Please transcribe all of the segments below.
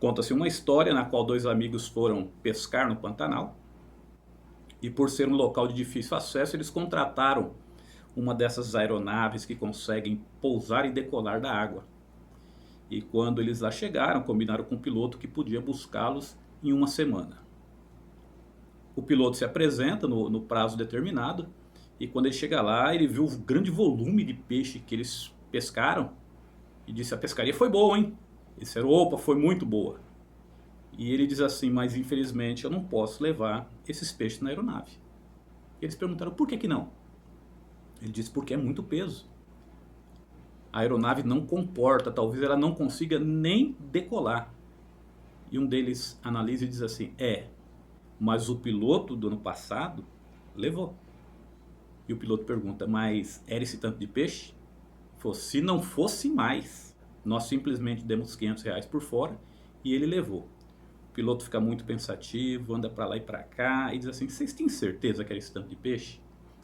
Conta-se uma história na qual dois amigos foram pescar no Pantanal e, por ser um local de difícil acesso, eles contrataram uma dessas aeronaves que conseguem pousar e decolar da água. E quando eles lá chegaram, combinaram com o piloto que podia buscá-los em uma semana. O piloto se apresenta no prazo determinado e quando ele chega lá, ele viu o grande volume de peixe que eles pescaram e disse: a pescaria foi boa, hein? Eles disseram: opa, foi muito boa. E ele diz assim: mas infelizmente eu não posso levar esses peixes na aeronave. E eles perguntaram: por que não? Ele disse: porque é muito peso. A aeronave não comporta, talvez ela não consiga nem decolar. E um deles analisa e diz assim: mas o piloto do ano passado levou. E o piloto pergunta: mas era esse tanto de peixe? Ele falou: se não fosse mais, nós simplesmente demos R$ 500 por fora e ele levou. O piloto fica muito pensativo, anda para lá e para cá e diz assim: vocês têm certeza que era esse tanto de peixe?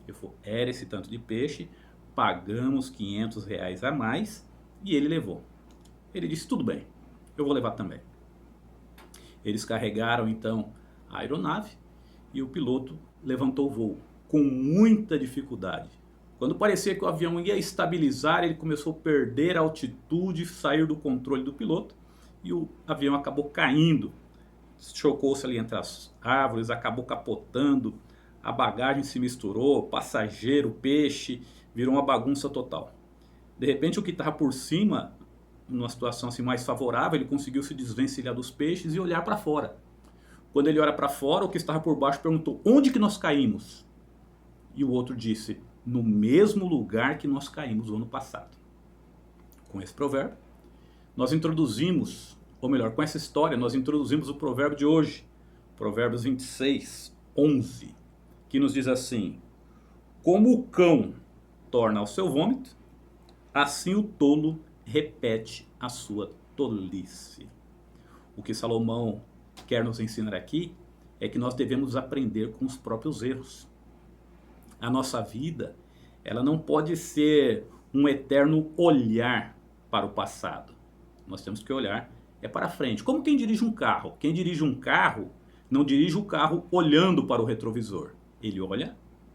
Eu falei: era esse tanto de peixe, pagamos R$ 500 a mais e ele levou. Ele disse: tudo bem, eu vou levar também. Eles carregaram então a aeronave e o piloto levantou o voo com muita dificuldade. Quando parecia que o avião ia estabilizar, ele começou a perder a altitude, sair do controle do piloto e o avião acabou caindo. Chocou-se ali entre as árvores, acabou capotando, a bagagem se misturou, passageiro, peixe, virou uma bagunça total. De repente o que estava por cima, numa situação assim mais favorável, ele conseguiu se desvencilhar dos peixes e olhar para fora. Quando ele olha para fora, o que estava por baixo perguntou: onde que nós caímos? E o outro disse: no mesmo lugar que nós caímos no ano passado. Com esse provérbio, nós introduzimos, ou melhor, com essa história, nós introduzimos o provérbio de hoje, Provérbios 26, 11, que nos diz assim: como o cão torna ao seu vômito, assim o tolo repete a sua tolice. O que Salomão quer nos ensinar aqui é que nós devemos aprender com os próprios erros. A nossa vida, ela não pode ser um eterno olhar para o passado. Nós temos que olhar para frente. Como quem dirige um carro. Quem dirige um carro não dirige o carro olhando para o retrovisor. Ele olha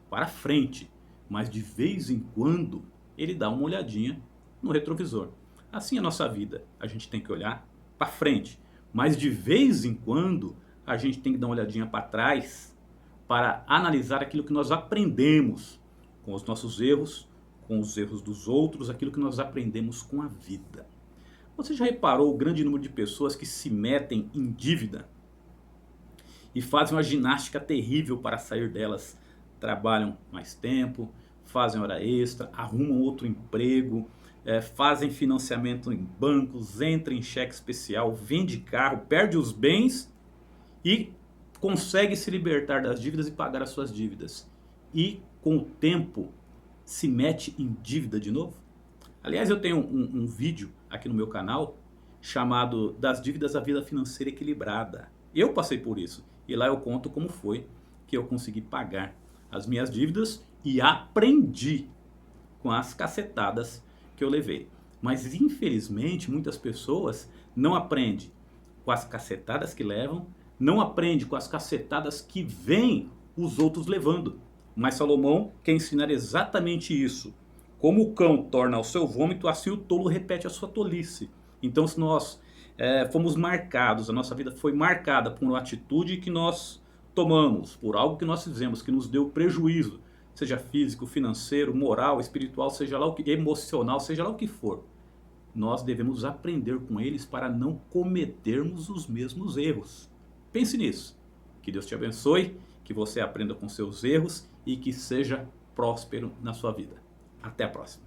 para frente, mas de vez em quando ele dá uma olhadinha no retrovisor. Assim é a nossa vida. A gente tem que olhar para frente, mas de vez em quando a gente tem que dar uma olhadinha para trás para analisar aquilo que nós aprendemos com os nossos erros, com os erros dos outros, aquilo que nós aprendemos com a vida. Você já reparou o grande número de pessoas que se metem em dívida e fazem uma ginástica terrível para sair delas? Trabalham mais tempo, fazem hora extra, arrumam outro emprego, fazem financiamento em bancos, entram em cheque especial, vende carro, perde os bens e consegue se libertar das dívidas e pagar as suas dívidas. E com o tempo se mete em dívida de novo. Aliás, eu tenho um vídeo aqui no meu canal chamado Das Dívidas à Vida Financeira Equilibrada. Eu passei por isso e lá eu conto como foi que eu consegui pagar as minhas dívidas e aprendi com as cacetadas que eu levei. Mas infelizmente muitas pessoas não aprendem com as cacetadas que levam, não aprendem com as cacetadas que vêm os outros levando. Mas Salomão quer ensinar exatamente isso. Como o cão torna ao seu vômito, assim o tolo repete a sua tolice. Então se nós fomos marcados, a nossa vida foi marcada por uma atitude que nós tomamos, por algo que nós fizemos, que nos deu prejuízo, seja físico, financeiro, moral, espiritual, seja lá o que, emocional, seja lá o que for, nós devemos aprender com eles para não cometermos os mesmos erros. Pense nisso. Que Deus te abençoe, que você aprenda com seus erros e que seja próspero na sua vida. Até a próxima.